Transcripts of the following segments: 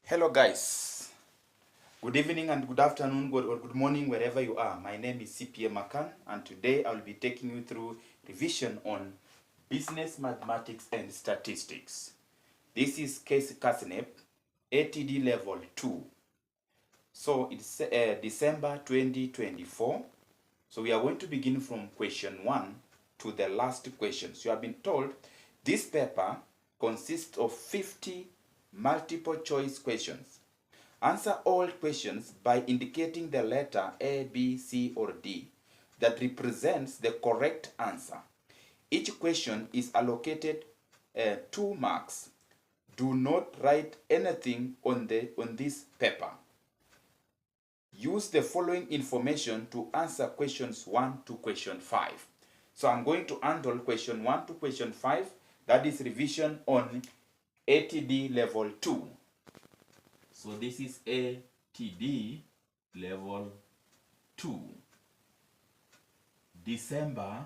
Hello guys, good evening and good afternoon or good morning wherever you are. My name is CPA Makan and today I will be taking you through revision on business mathematics and statistics. This is case CASNEP ATD level 2. So it's December 2024. So we are going to begin from question 1 to the last question. So you have been told this paper consists of 50 multiple choice questions. Answer all questions by indicating the letter A, B, C, or D that represents the correct answer. Each question is allocated 2 marks. Do not write anything on this paper. Use the following information to answer questions 1 to question 5. So I'm going to handle question 1 to question 5. That is revision on ATD level 2. So this is ATD level 2. December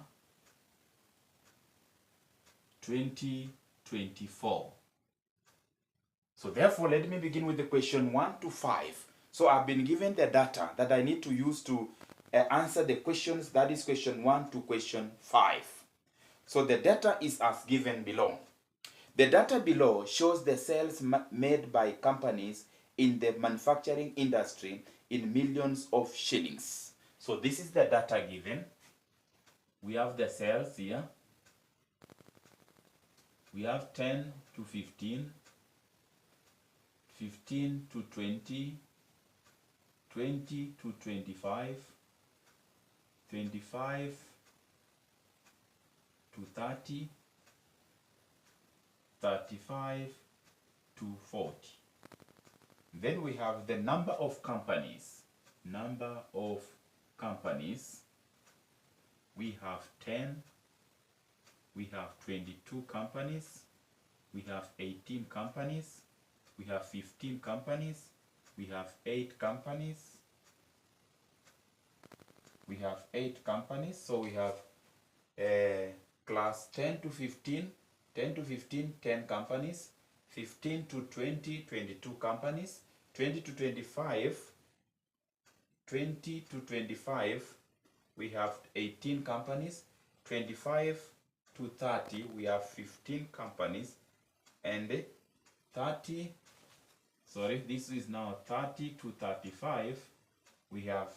2024. So therefore, let me begin with the question 1 to 5. So I've been given the data that I need to use to answer the questions, that is question 1 to question 5. So the data is as given below. The data below shows the sales made by companies in the manufacturing industry in millions of shillings. So this is the data given. We have the sales here. We have 10 to 15, 15 to 20, 20 to 25, 25 to 30, 35 to 40. Then we have the number of companies. Number of companies. We have 10. We have 22 companies. We have 18 companies. We have 15 companies. We have 8 companies. We have 8 companies. So we have class 10 to 15. 10 to 15, 10 companies, 15 to 20, 22 companies, 20 to 25, 20 to 25, we have 18 companies, 25 to 30, we have 15 companies, and this is now 30 to 35, we have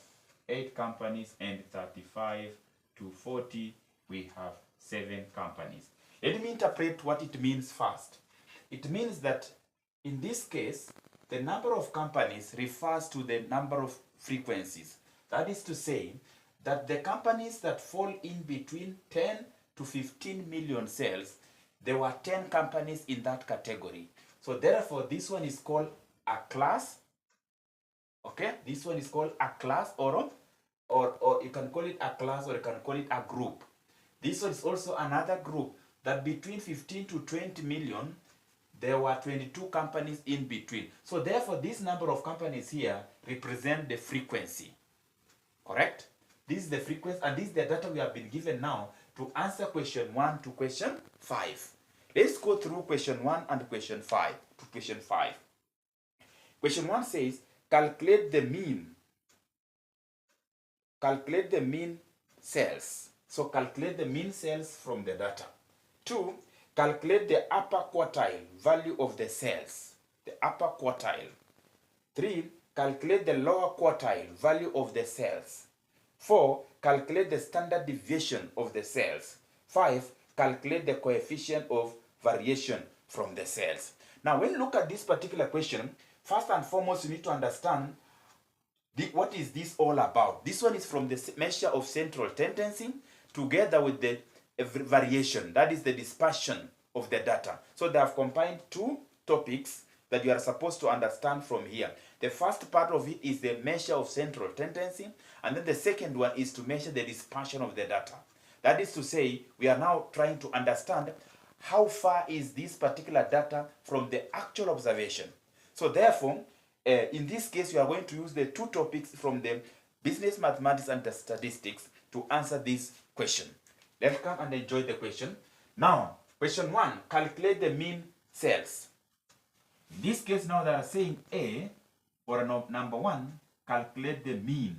8 companies, and 35 to 40, we have 7 companies. Let me interpret what it means first. It means that in this case, the number of companies refers to the number of frequencies. That is to say that the companies that fall in between 10 to 15 million sales, there were 10 companies in that category. So therefore, this one is called a class. Okay, this one is called a class, or you can call it a class, or you can call it a group. This one is also another group, that between 15 to 20 million, there were 22 companies in between. So therefore, this number of companies here represent the frequency. Correct? This is the frequency, and this is the data we have been given now to answer question 1 to question 5. Let's go through question 1 and question 5 to question 5. Question 1 says, calculate the mean. Calculate the mean sales. So calculate the mean sales from the data. 2, calculate the upper quartile value of the sales. The upper quartile. 3, calculate the lower quartile value of the sales. 4, calculate the standard deviation of the sales. 5, calculate the coefficient of variation from the sales. Now, when you look at this particular question, first and foremost, you need to understand what is this all about. This one is from the measure of central tendency together with the variation, that is the dispersion of the data. So they have combined 2 topics that you are supposed to understand from here. The first part of it is the measure of central tendency, and then the second one is to measure the dispersion of the data. That is to say, we are now trying to understand how far is this particular data from the actual observation. So therefore, in this case, you are going to use the 2 topics from the business mathematics and the statistics to answer this question. Let's come and enjoy the question. Now, question 1, calculate the mean sales. this case now they are saying A, or number 1, calculate the mean.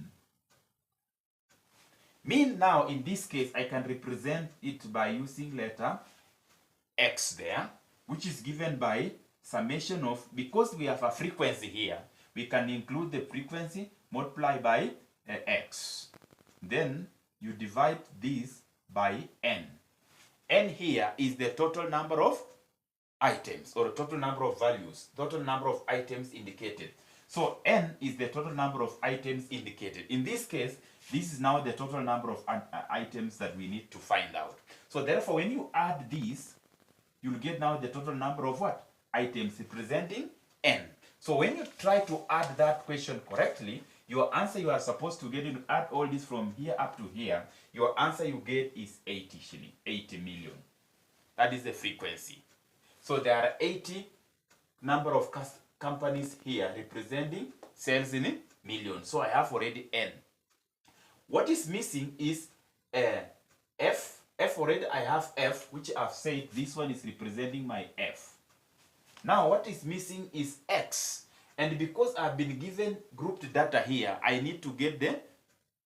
Mean now in this case I can represent it by using letter X there, which is given by summation of, because we have a frequency here, we can include the frequency multiply by X. Then you divide this by N. N here is the total number of items, or total number of values, total number of items indicated. So N is the total number of items indicated. In this case, this is now the total number of items that we need to find out. So therefore, when you add these, you'll get now the total number of what? Items representing N. So when you try to add that question correctly, your answer you are supposed to get, you add all this from here up to here, your answer you get is 80 million. That is the frequency. So there are 80 number of companies here representing sales in millions. So I have already N. What is missing is F. F already I have F, which I've said this one is representing my F. Now what is missing is X. And because I've been given grouped data here, I need to get the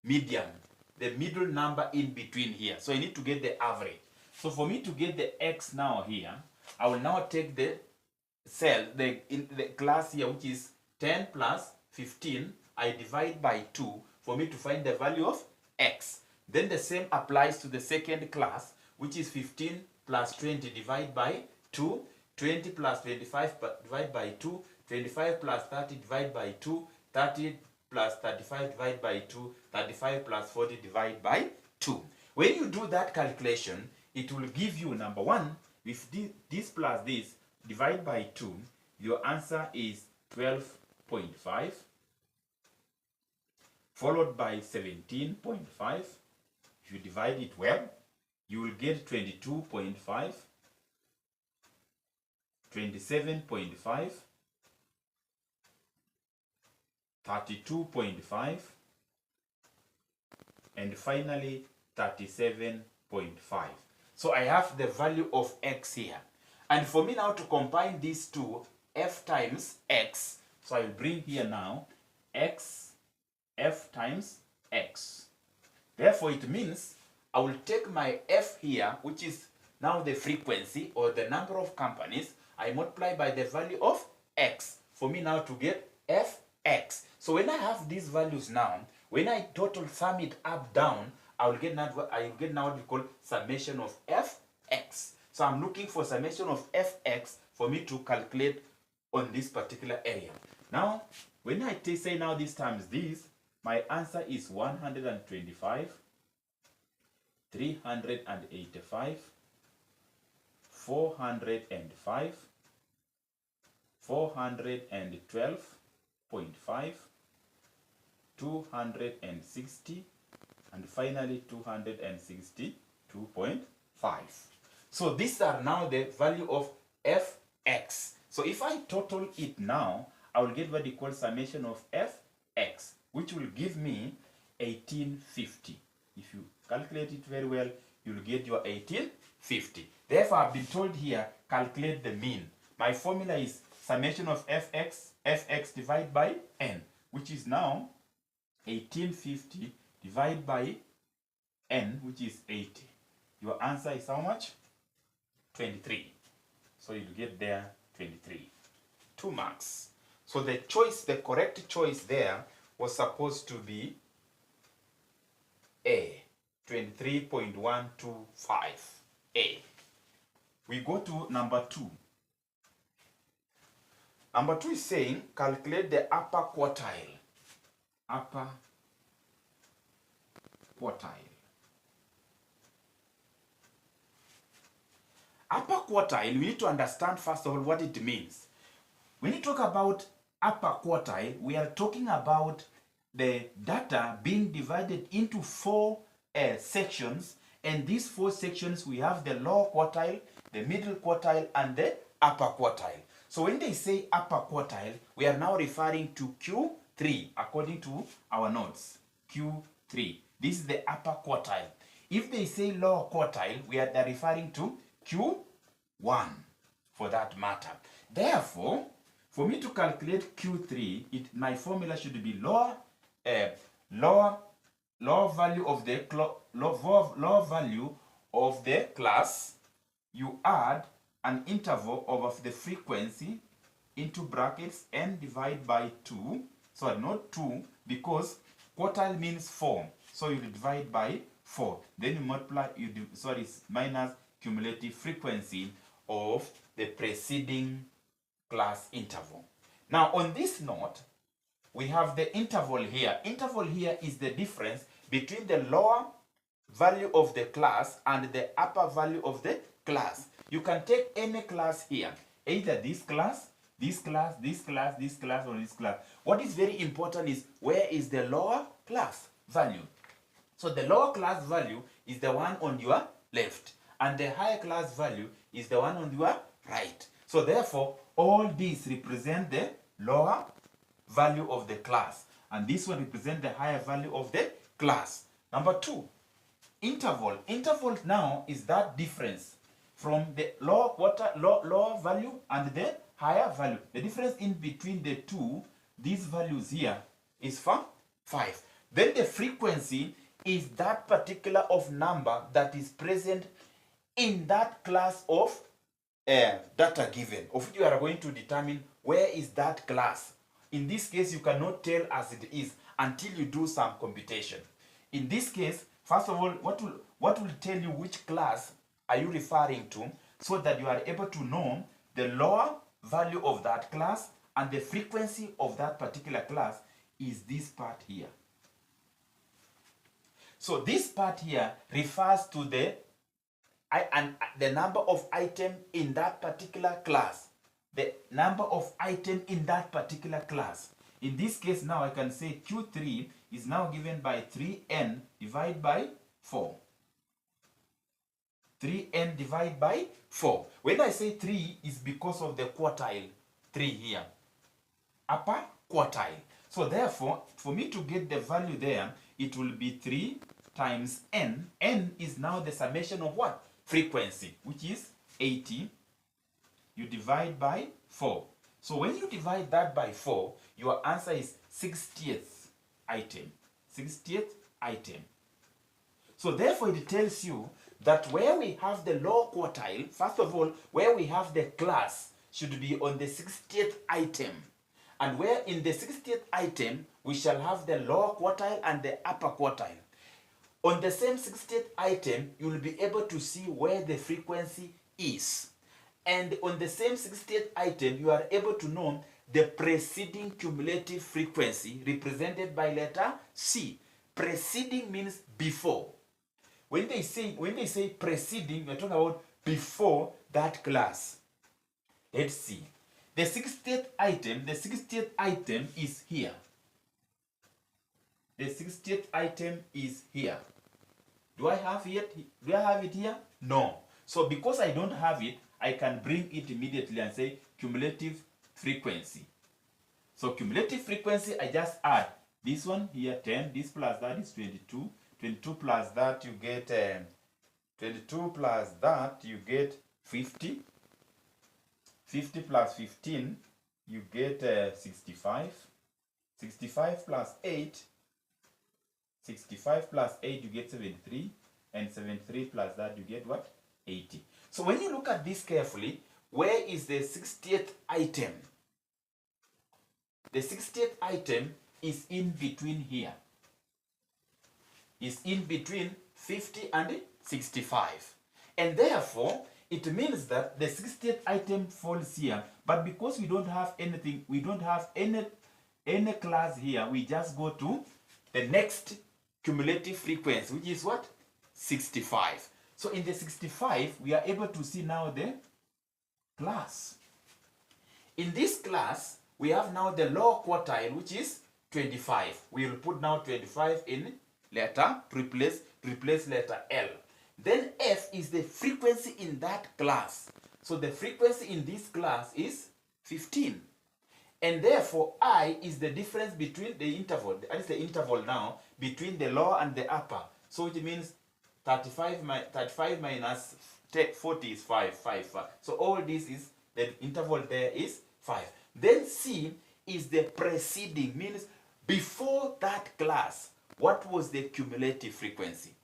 median, the middle number in between here. So I need to get the average. So for me to get the X now here, I will now take the cell, in the class here, which is 10 plus 15, I divide by 2 for me to find the value of X. Then the same applies to the second class, which is 15 plus 20 divided by 2, 20 plus 25 divided by 2, 25 plus 30 divided by 2, 30 plus 35 divided by 2, 35 plus 40 divided by 2. When you do that calculation, it will give you, number 1, with this plus this, divide by 2, your answer is 12.5, followed by 17.5. If you divide it well, you will get 22.5, 27.5, 32.5, and finally 37.5. So I have the value of X here. And for me now to combine these two, F times X, so I will bring here now X, F times X. Therefore it means I will take my F here, which is now the frequency or the number of companies, I multiply by the value of X for me now to get Fx. So when I have these values now, when I total sum it up down, I will get now what we call summation of Fx. So I'm looking for summation of Fx for me to calculate on this particular area. Now, when I say now this times this, my answer is 125, 385, 405, 412.5, 260, and finally 262.5. So these are now the value of Fx. So if I total it now, I will get what we call summation of Fx, which will give me 1850. If you calculate it very well, you will get your 1850. Therefore, I've been told here, calculate the mean. My formula is summation of Fx divided by n, which is now 1850 divided by n, which is 80. Your answer is how much? 23. So you'll get there 23. 2 marks. So the correct choice there was supposed to be A, 23.125. A. We go to number 2. Number 2 is saying calculate the upper quartile. Upper quartile. Upper quartile, we need to understand first of all what it means. When you talk about upper quartile, we are talking about the data being divided into 4 sections, and these 4 sections we have the lower quartile, the middle quartile, and the upper quartile. So when they say upper quartile, we are now referring to Q3 according to our notes. Q3. This is the upper quartile. If they say lower quartile, they're referring to Q1 for that matter. Therefore, For me to calculate Q3, my formula should be lower value of the lower value of the class. You add an interval of the frequency into brackets n divide by 2. So not 2, because quartile means 4. So you divide by 4. Then you multiply, minus cumulative frequency of the preceding class interval. Now on this note, we have the interval here. Interval here is the difference between the lower value of the class and the upper value of the class. You can take any class here, either this class, this class, this class, this class, or this class. What is very important is where is the lower class value. So the lower class value is the one on your left, and the higher class value is the one on your right. So therefore, all these represent the lower value of the class, and this one represents the higher value of the class. Number 2, interval. Interval now is that difference from the lower value and the higher value. The difference in between the two, these values here, is 5. Then the frequency is that particular of number that is present in that class of data given, of which you are going to determine where is that class. In this case, you cannot tell as it is until you do some computation. In this case, first of all, what will tell you which class are you referring to, so that you are able to know the lower value of that class, and the frequency of that particular class is this part here. So this part here refers to the number of items in that particular class. The number of items in that particular class. In this case now I can say Q3 is now given by 3n divided by 4. 3n divided by 4. When I say 3 is because of the quartile 3 here. Upper quartile. So therefore, for me to get the value there, it will be 3 times n. N is now the summation of what? Frequency, which is 80. You divide by 4. So when you divide that by 4, your answer is 60th item. 60th item. So therefore it tells you that where we have the low quartile, first of all, where we have the class should be on the 60th item. And where in the 60th item, we shall have the lower quartile and the upper quartile. On the same 60th item, you will be able to see where the frequency is. And on the same 60th item, you are able to know the preceding cumulative frequency represented by letter C. Preceding means before. When they say preceding, we're talking about before that class. Let's see. The 60th item is here. The 60th item is here. Do I have it here? No. So because I don't have it, I can bring it immediately and say cumulative frequency. So cumulative frequency, I just add this one here 10, this plus that is 22. 22 plus that you get 22 plus that you get 50. 50 plus 15 you get 65. 65 plus 8. 65 plus 8 you get 73. And 73 plus that you get what? 80. So when you look at this carefully, where is the 60th item? The 60th item is in between here. Is in between 50 and 65. And therefore, it means that the 60th item falls here. But because we don't have anything, we don't have any class here, we just go to the next cumulative frequency, which is what? 65. So in the 65, we are able to see now the class. In this class, we have now the lower quartile, which is 25. We will put now 25 in letter, replace letter L. Then F is the frequency in that class. So the frequency in this class is 15. And therefore, I is the difference between the interval. That is the interval now between the lower and the upper. So it means 35 minus 40 is 5. So all this is, the interval there is 5. Then C is the preceding, means before that class, what was the cumulative frequency?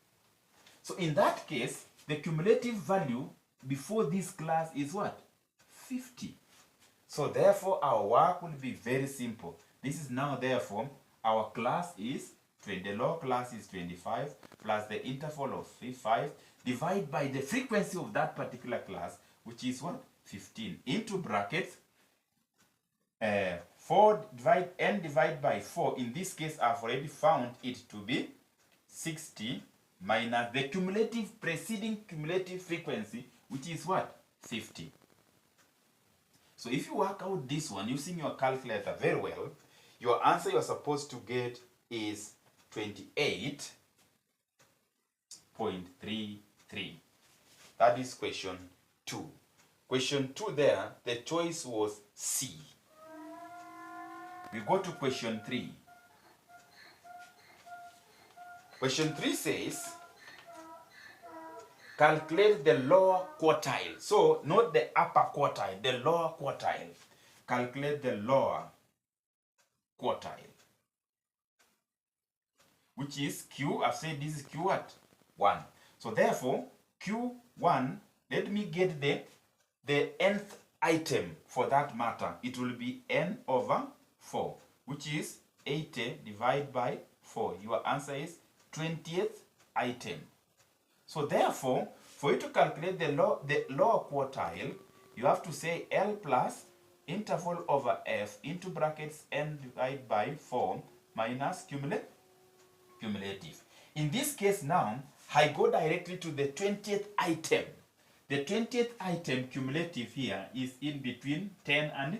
So in that case, the cumulative value before this class is what? 50. So therefore, our work will be very simple. This is now therefore, our class is, the lower class is 25 plus the interval of 5 divided by the frequency of that particular class, which is what? 15 into brackets 4 divided by 4. In this case, I've already found it to be 60 minus the cumulative preceding cumulative frequency, which is what? 50. So if you work out this one using your calculator very well, your answer you're supposed to get is 28.33. That is question 2. Question 2 there, the choice was C. We go to question 3. Question 3 says, calculate the lower quartile. So, not the upper quartile, the lower quartile. Calculate the lower quartile, which is Q. I've said this is Q what? 1. So, therefore, Q1, let me get the nth item for that matter. It will be n over 4, which is 80 divided by 4. Your answer is 20th item. So therefore, for you to calculate the lower quartile, you have to say L plus interval over F into brackets n divided by 4 minus cumulative. In this case now, I go directly to the 20th item. The 20th item cumulative here is in between 10 and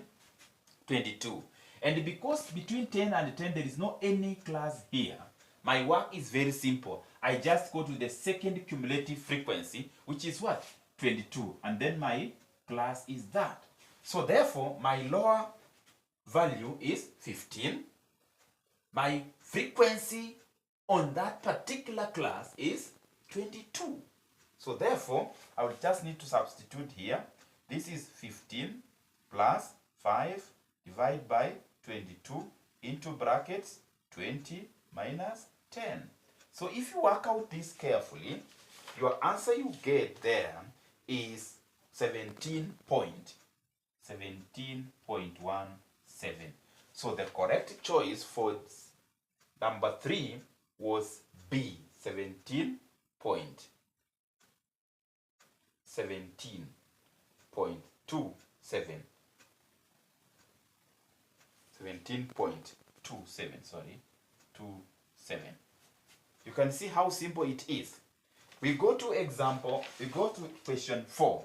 22. And because between 10 and 10 there is no any class here, my work is very simple. I just go to the second cumulative frequency, which is what? 22. And then my class is that. So therefore, my lower value is 15. My frequency on that particular class is 22. So therefore, I will just need to substitute here. This is 15 plus 5 divided by 22 into brackets 20 minus 10. So if you work out this carefully, your answer you get there is 17.17. So the correct choice for number 3 was B, 17.27. 17.27, sorry, 27. You can see how simple it is. We go to example, we go to question 4.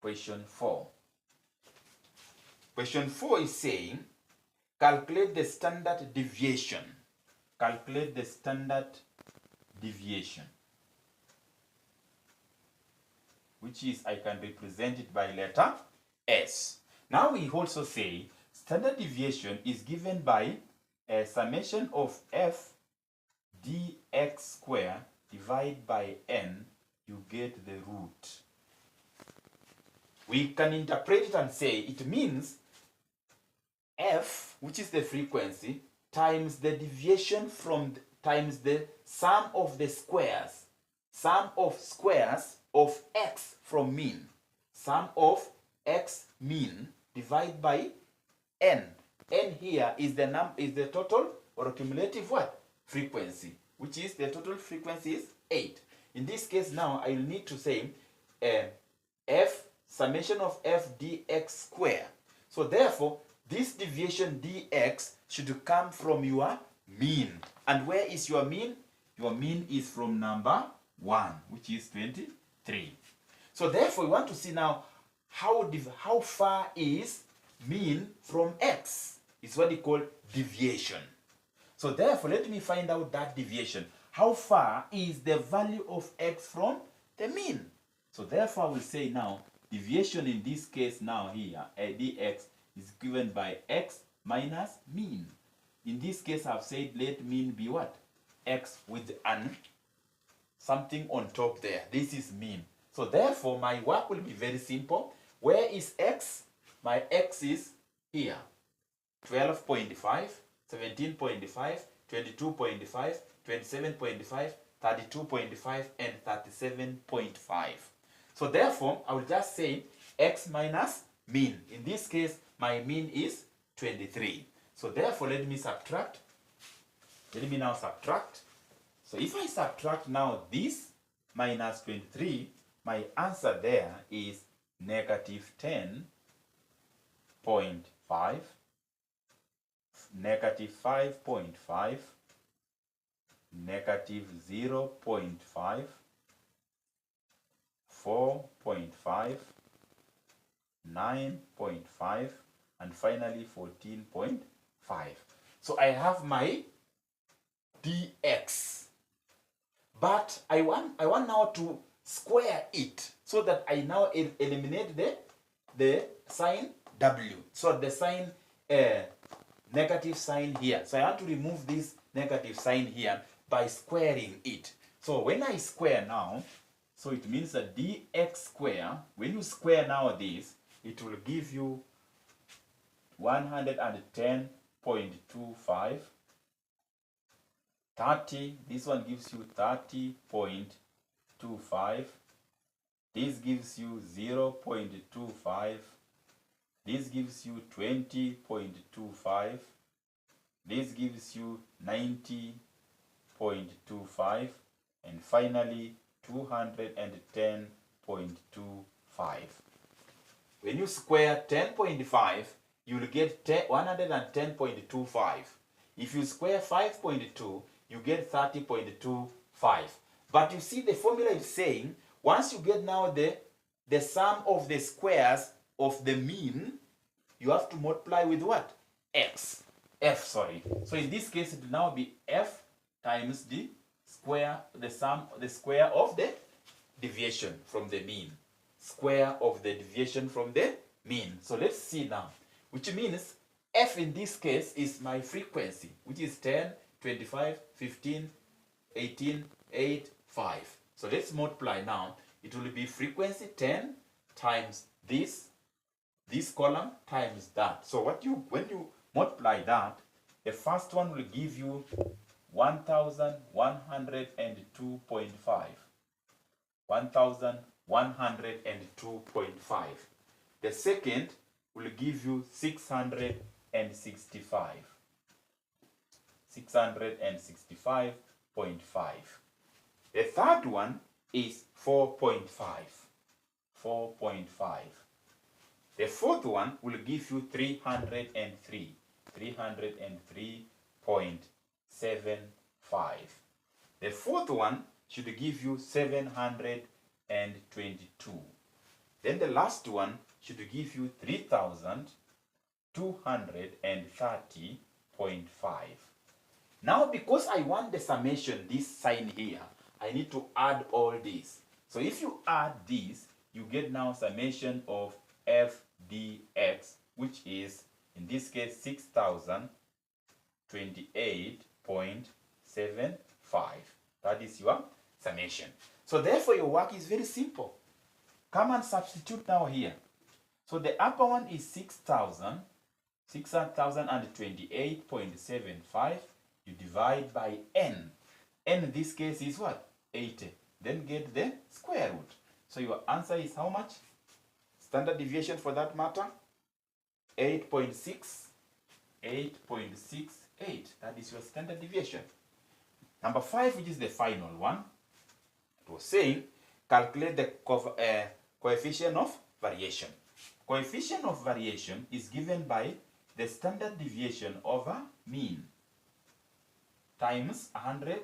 Question 4. Question 4 is saying, calculate the standard deviation. Calculate the standard deviation, which is, I can represent it by letter S. Now we also say standard deviation is given by a summation of f dx square divided by n, you get the root. We can interpret it and say it means f, which is the frequency, times the deviation from times the sum of the squares. Sum of squares of x from mean. Sum of x mean divided by n. N here is the total or cumulative what? Frequency, which is the total frequency is 8. In this case now, I will need to say f summation of f dx square. So therefore, this deviation dx should come from your mean. And where is your mean? Your mean is from number 1, which is 23. So therefore, we want to see now how far is mean from x. It's what we call deviation. So therefore, let me find out that deviation. How far is the value of x from the mean? So therefore, I will say now, deviation in this case now here, dx is given by x minus mean. In this case, I've said let mean be what? X with an something on top there. This is mean. So therefore, my work will be very simple. Where is x? My x is here. 12.5, 17.5, 22.5, 27.5, 32.5, and 37.5. So therefore, I will just say x minus mean. In this case, my mean is 23. So therefore, let me subtract. Let me now subtract. So if I subtract now this minus 23, my answer there is negative 10.5, negative 5.5, negative 0.5, 4.5, 9.5, and finally 14.5. So I have my dx. But I want now to square it so that I now eliminate the sign w. So the sign negative sign here. So I want to remove this negative sign here by squaring it. So when I square now, so it means that dx square, when you square now this, it will give you 110.25. 30, this one gives you 30.25. This gives you 0.25. This gives you 20.25. This gives you 90.25. And finally 210.25. When you square 10.5, you will get 110.25. If you square 5.2, you get 30.25. But you see the formula is saying, once you get now the sum of the squares of the mean, you have to multiply with what? F, sorry. So in this case, it will now be f times the square, the square of the deviation from the mean. Square of the deviation from the mean. So let's see now, which means f in this case is my frequency, which is 10, 25, 15, 18, 8, 5. So let's multiply now. It will be frequency 10 times this column times that. So when you multiply that, the first one will give you 1102.5. 1102.5. The second will give you 665. 665.5. The third one is 4.5. 4.5. The fourth one will give you 303. 303.75. The fourth one should give you 722. Then the last one should give you 3230.5. Now, because I want the summation, this sign here, I need to add all this. So if you add this, you get now summation of f dx, which is, in this case, 6028.75. That is your summation. So therefore, your work is very simple. Come and substitute now here. So the upper one is 6,028.75. You divide by n. N in this case is what? 80. Then get the square root. So your answer is how much? Standard deviation for that matter? 8.6. 8.68. That is your standard deviation. Number 5, which is the final one, it was saying calculate the coefficient of variation. Coefficient of variation is given by the standard deviation over mean times 100%.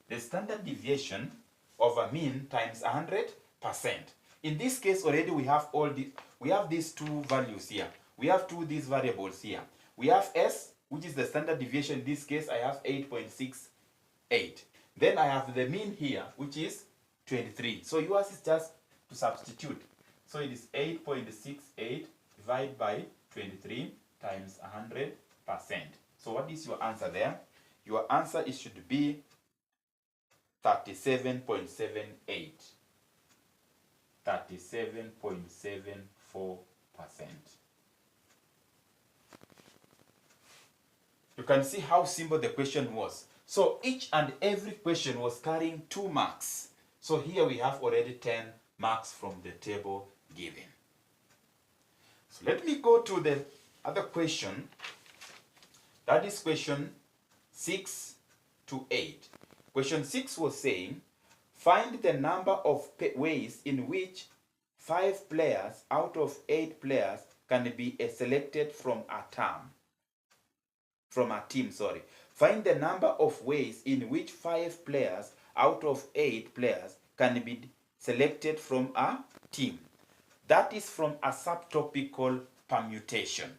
The standard deviation over mean times 100%. In this case, already we have these two values here. We have these variables here. We have s, which is the standard deviation. In this case, I have 8.68. Then I have the mean here, which is 23. So yours is just to substitute. So it is 8.68 divided by 23 times 100%. So what is your answer there? Your answer should be 37.78. 37.74%. You can see how simple the question was. So each and every question was carrying 2 marks. So here we have already 10 marks from the table given. So let me go to the other question. That is question 6 to 8. Question 6 was saying, find the number of ways in which 5 players out of 8 players can be selected from a team. Find the number of ways in which 5 players out of 8 players can be selected from a team. That is from a subtopic called permutation.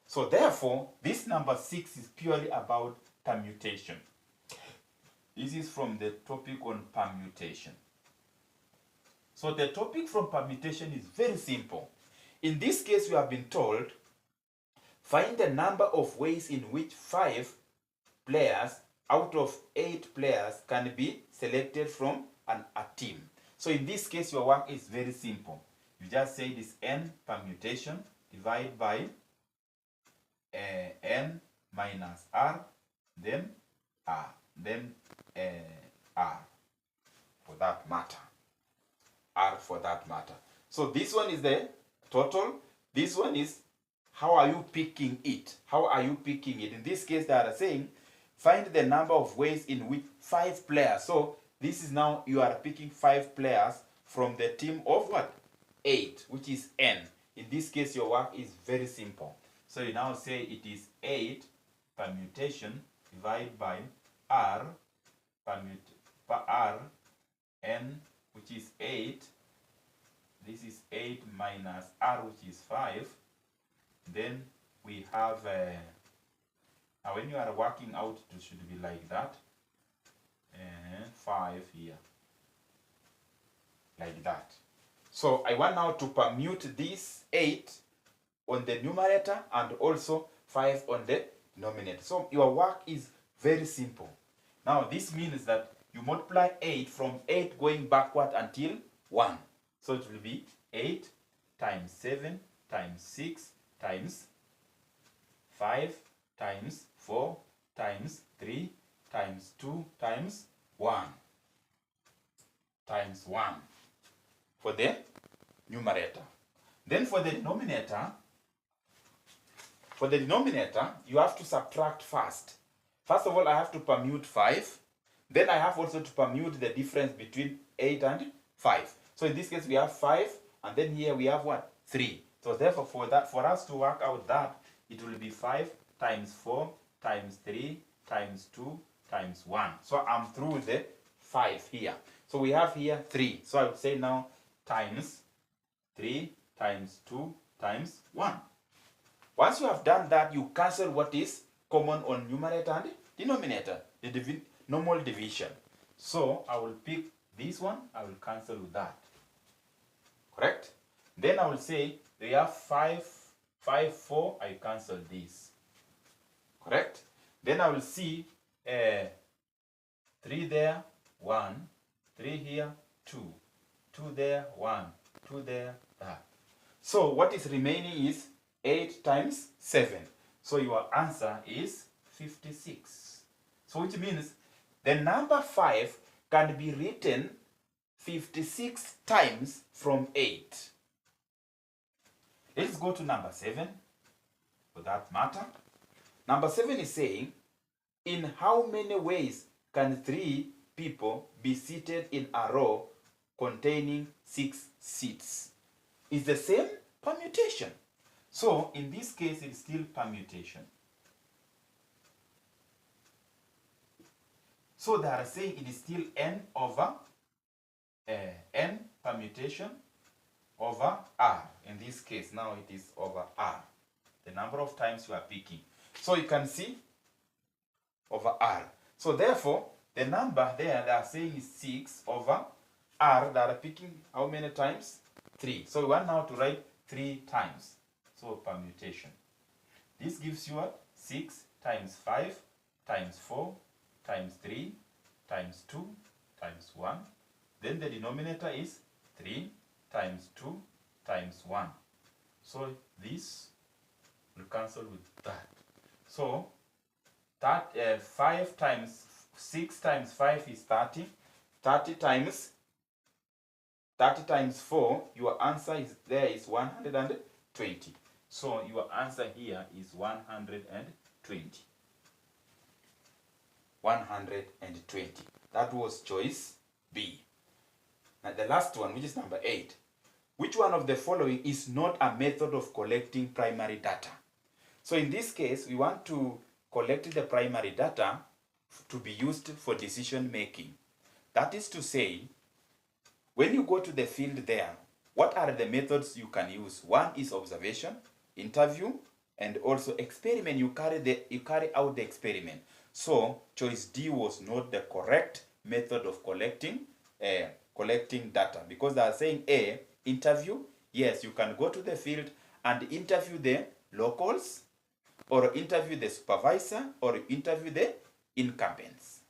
So therefore, this number 6 is purely about permutation. This is from the topic on permutation. So the topic from permutation is very simple. In this case, we have been told, find the number of ways in which 5 players out of 8 players can be selected from a team. So in this case, your work is very simple. You just say this n permutation divided by n minus r, then r, then r for that matter. R for that matter. So this one is the total. This one is how are you picking it? How are you picking it? In this case, they are saying find the number of ways in which 5 players. So this is now you are picking 5 players from the team of what? 8, which is n. In this case, your work is very simple. So you now say it is 8 permutation divided by r n, which is 8. This is 8 minus r, which is 5. Then we have, now when you are working out, it should be like that. 5 here. Like that. So I want now to permute this 8 on the numerator and also 5 on the denominator. So your work is very simple. Now this means that you multiply 8 from 8 going backward until 1. So it will be 8 times 7 times 6 times 5 times 4 times 3 times 2 times 1 times 1 for the numerator. Then for the denominator, you have to subtract first. First of all, I have to permute 5. Then I have also to permute the difference between 8 and 5. So in this case, we have 5, and then here we have what? 3. So therefore, for us to work out that, it will be 5 times 4 times 3 times 2 times 1. So I'm through with the 5 here. So we have here 3. So I would say now times 3 times 2 times 1. Once you have done that, you cancel what is common on numerator and denominator, the normal division. So I will pick this one, I will cancel with that. Correct? Then I will say they have 5, 4, I cancel this. Correct? Then I will see 3 there, 1, 3 here, 2, 2 there, 1, 2 there, that. So what is remaining is 8 times 7. So your answer is 56. So which means the number 5 can be written 56 times from 8. Let's go to number 7 for that matter. Number 7 is saying, in how many ways can 3 people be seated in a row containing 6 seats? It's the same permutation. So in this case, it's still permutation. So they are saying it is still n over n permutation over r. In this case, now it is over r. The number of times you are picking. So you can see over r. So therefore, the number there they are saying is 6 over r. They are picking how many times? 3. So we want now to write 3 times. So permutation. This gives you what? 6 times 5 times 4 times 3 times 2 times 1. Then the denominator is 3 times 2 times 1. So this will cancel with that. So 5 times 6 times 5 is 30. 30 times 4, your answer is there is 120. So your answer here is 120. 120. That was choice B. Now the last one, which is number 8. Which one of the following is not a method of collecting primary data? So in this case, we want to collect the primary data to be used for decision making. That is to say, when you go to the field there, what are the methods you can use? One is observation, interview, and also experiment. You carry out the experiment. So choice D was not the correct method of collecting data, because they are saying A, interview. Yes, you can go to the field and interview the locals, or interview the supervisor, or interview the incumbents.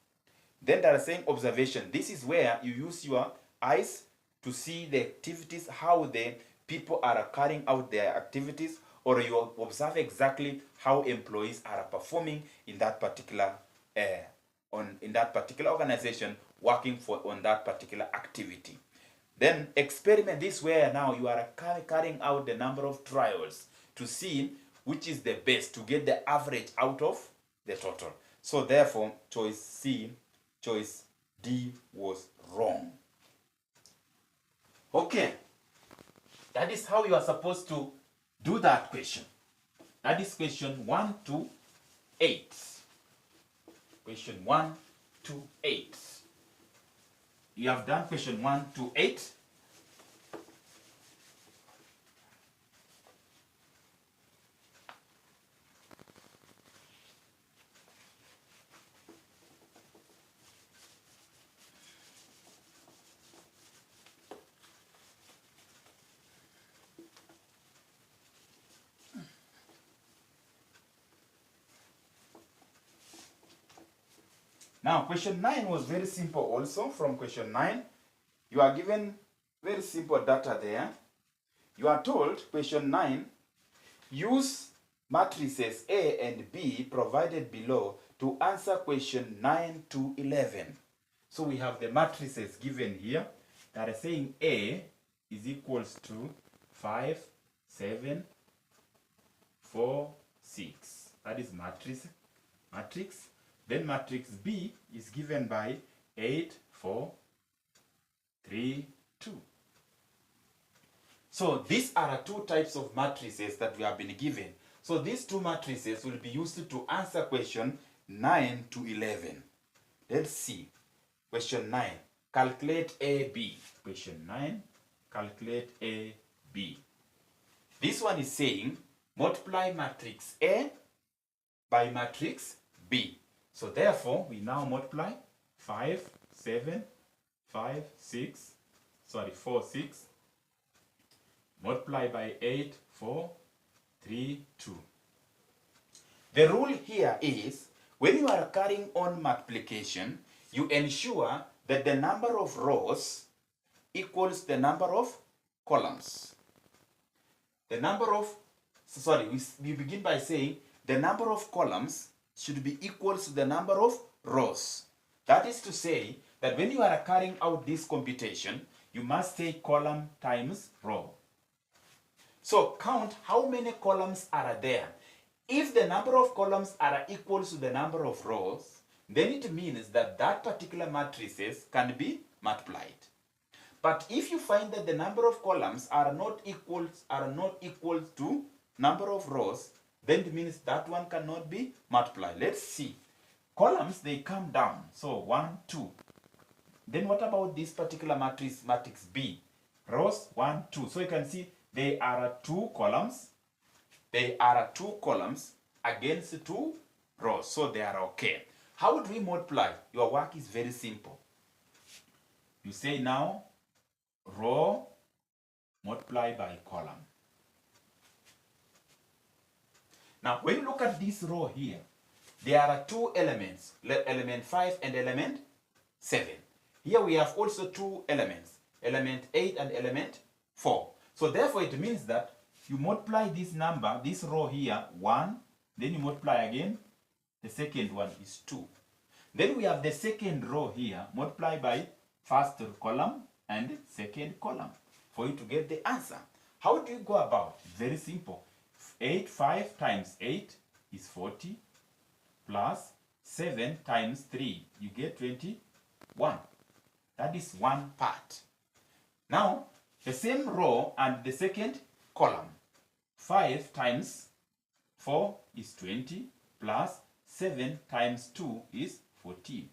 Then they are saying observation. This is where you use your eyes to see the activities, how the people are carrying out their activities, or you observe exactly how employees are performing in that particular organization, working on that particular activity. Then experiment. This is where now you are carrying out the number of trials to see which is the best, to get the average out of the total. So therefore, choice D was wrong. Okay, that is how you are supposed to do that question. That is question 1 to 8. Question 1 to 8. You have done question 1 to 8. Now, question 9 was very simple also. From question 9, you are given very simple data there. You are told, question 9, use matrices A and B provided below to answer question 9 to 11. So we have the matrices given here that are saying A is equals to 5, 7, 4, 6. That is matrix. Then matrix B is given by 8, 4, 3, 2. So these are two types of matrices that we have been given. So these two matrices will be used to answer question 9 to 11. Let's see. Question 9. Calculate AB. Question 9. Calculate AB. This one is saying multiply matrix A by matrix B. So therefore, we now multiply 4, 6, multiply by 8, 4, 3, 2. The rule here is, when you are carrying on multiplication, you ensure that the number of rows equals the number of columns. We begin by saying the number of columns should be equal to the number of rows. That is to say that when you are carrying out this computation, you must take column times row. So count how many columns are there. If the number of columns are equal to the number of rows, then it means that that particular matrices can be multiplied. But if you find that the number of columns are not equal to number of rows, then it means that one cannot be multiplied. Let's see. Columns, they come down. So 1, 2. Then what about this particular matrix B? Rows 1, 2. So you can see there are 2 columns. They are 2 columns against 2 rows. So they are okay. How would we multiply? Your work is very simple. You say now row multiply by column. Now, when you look at this row here, there are 2 elements, element 5 and element 7. Here we have also 2 elements, element 8 and element 4. So therefore, it means that you multiply this number, this row here, 1, then you multiply again The second one is 2. Then we have the second row here, multiply by first column and second column for you to get the answer. How do you go about? Very simple. 5 times 8 is 40 plus 7 times 3, you get 21. That is one part. Now, the same row and the second column. 5 times 4 is 20 plus 7 times 2 is 14.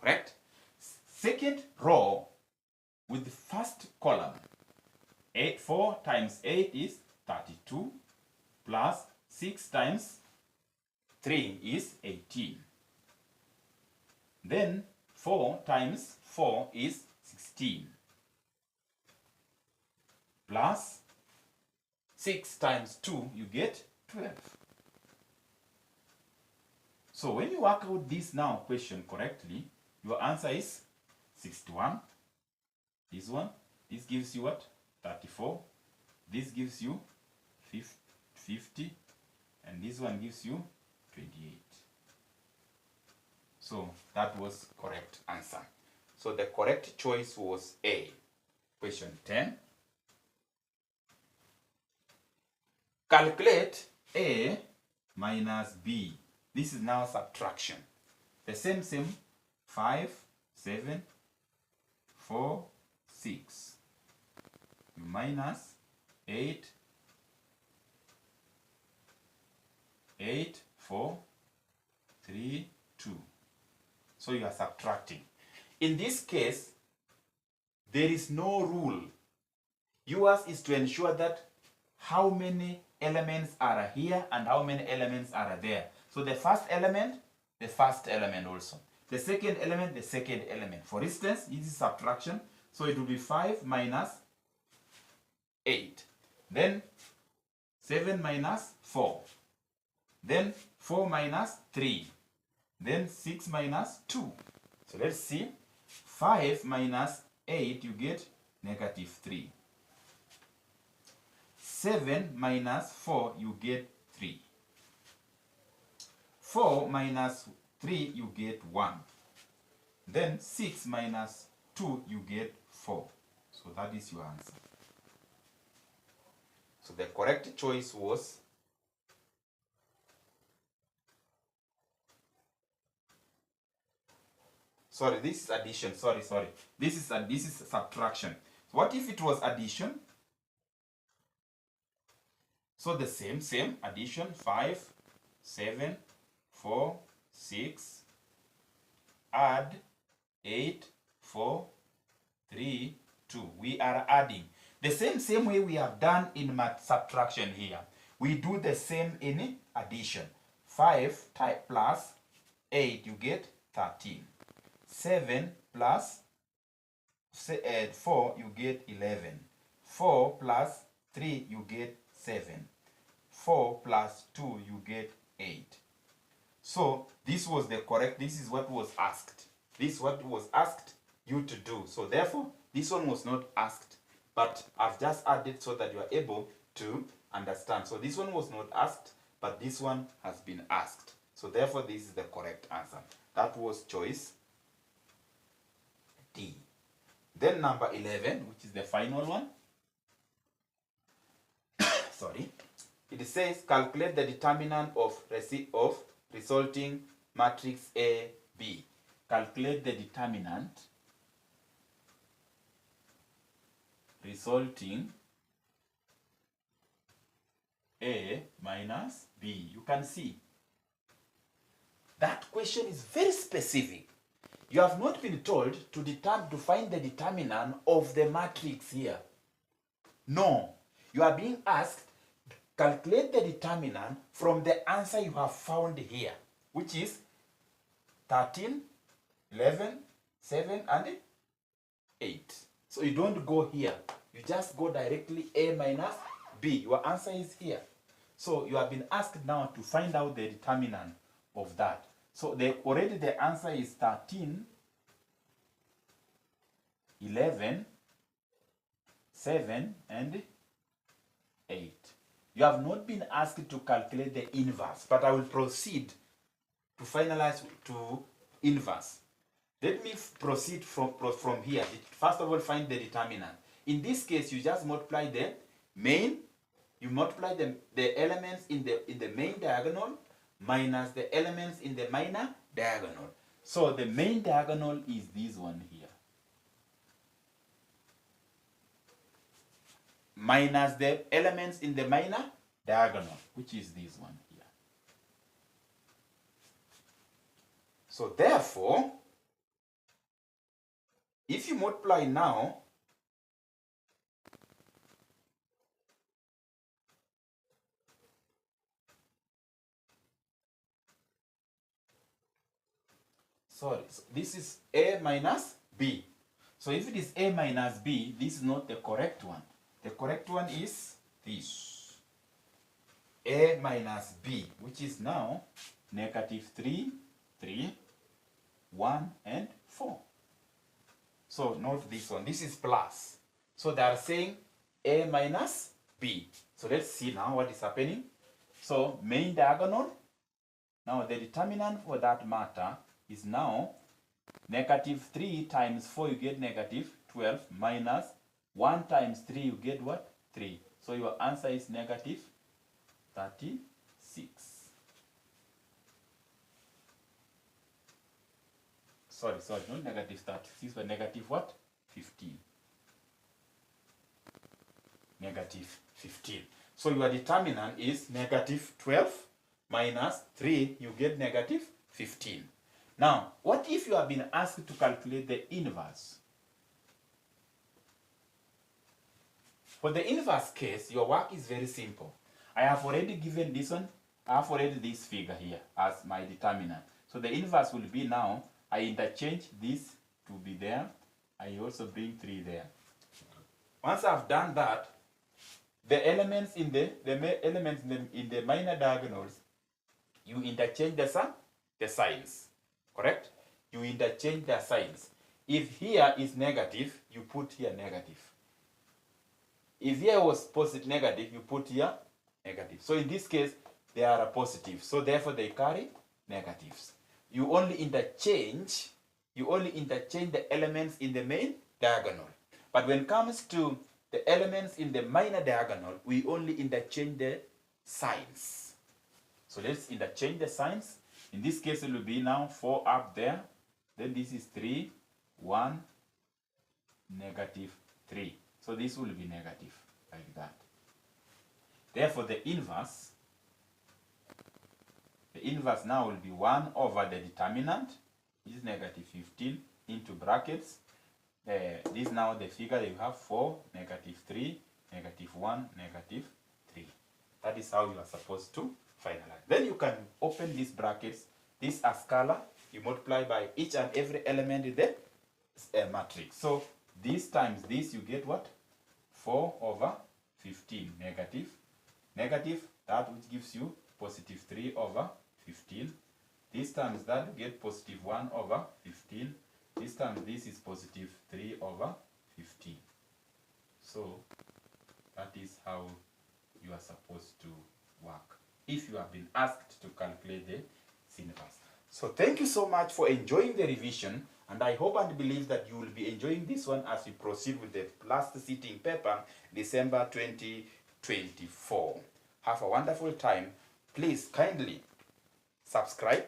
Correct? Second row with the first column. 4 times 8 is 32 plus 6 times 3 is 18. Then 4 times 4 is 16 plus 6 times 2, you get 12. So when you work out this now question correctly, your answer is 61. This one, this gives you what? 34. This gives you 50. And this one gives you 28. So that was correct answer. So the correct choice was A. Question 10. Calculate A minus B. This is now subtraction. The same 5, 7, 4, 6. You minus 8, 4, 3, 2. So you are subtracting. In this case, there is no rule. Yours is to ensure that how many elements are here and how many elements are there. So the first element also. The second element, the second element. For instance, this is subtraction. So it will be 5 minus 8. Then 7 minus 4. Then 4 minus 3. Then 6 minus 2. So let's see. 5 minus 8, you get negative 3. 7 minus 4, you get 3. 4 minus 3, you get 1. Then 6 minus 2, you get 4. So that is your answer. So the correct choice was this is addition. This is subtraction. So what if it was addition? So the same addition. 5, 7, 4, 6. Add 8, 4, 3, 2. We are adding. The same way we have done in subtraction here. We do the same in addition. 5 plus 8, you get 13. 7 plus 4, you get 11. 4 plus 3, you get 7. 4 plus 2, you get 8. So this was the correct, this is what was asked. This is what was asked you to do. So therefore, this one was not asked, but I've just added so that you are able to understand. So this one was not asked, but this one has been asked. So therefore, this is the correct answer. That was choice D. Then number 11, which is the final one. Sorry. It says calculate the determinant of resulting matrix A, B. Calculate the determinant resulting A minus B. You can see that question is very specific. You have not been told to find the determinant of the matrix here. No. You are being asked calculate the determinant from the answer you have found here, which is 13, 11, 7, and 8. So you don't go here. You just go directly A minus B. Your answer is here. So you have been asked now to find out the determinant of that. So already the answer is 13, 11, 7, and 8. You have not been asked to calculate the inverse, but I will proceed to finalize to inverse. Let me proceed from here. First of all, find the determinant. In this case, you just multiply the main, you multiply the elements in the main diagonal minus the elements in the minor diagonal. So the main diagonal is this one here. Minus the elements in the minor diagonal, which is this one here. So therefore, if you multiply now, so this is A minus B. So if it is A minus B, this is not the correct one. The correct one is this. A minus B, which is now negative 3, 3, 1, and 4. So not this one. This is plus. So they are saying A minus B. So let's see now what is happening. So main diagonal. Now the determinant for that matter is now negative 3 times 4, you get negative 12, minus 1 times 3, you get what? 3. So your answer is negative 36. Sorry, not negative 36, but negative what? 15. Negative 15. So your determinant is negative 12 minus 3, you get negative 15. Now, what if you have been asked to calculate the inverse? For the inverse case, your work is very simple. I have already given this one, I have already this figure here as my determinant. So the inverse will be now, I interchange this to be there, I also bring 3 there. Once I've done that, the elements in the minor diagonals, you interchange the signs. Correct? You interchange their signs. If here is negative, you put here negative. If here was positive negative, you put here negative. So in this case, they are a positive. So therefore they carry negatives. You only interchange the elements in the main diagonal. But when it comes to the elements in the minor diagonal, we only interchange the signs. So let's interchange the signs. In this case, it will be now 4 up there. Then this is 3, 1, negative 3. So this will be negative, like that. Therefore, the inverse now will be 1 over the determinant, which is negative 15, into brackets. This now the figure that you have 4, negative 3, negative 1, negative 3. That is how you are supposed to finalize. Then you can open these brackets. This as scalar, you multiply by each and every element in the matrix. So this times this, you get what? 4 over 15, negative, that which gives you positive 3 over 15. This times that, you get positive 1 over 15. This time this is positive 3 over 15. So that is how you are supposed to work if you have been asked to calculate the inverse. So thank you so much for enjoying the revision, and I hope and believe that you will be enjoying this one as we proceed with the last sitting paper, December 2024. Have a wonderful time. Please kindly subscribe,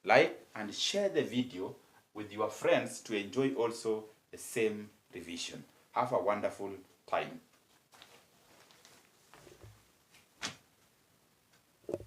like, and share the video with your friends to enjoy also the same revision. Have a wonderful time.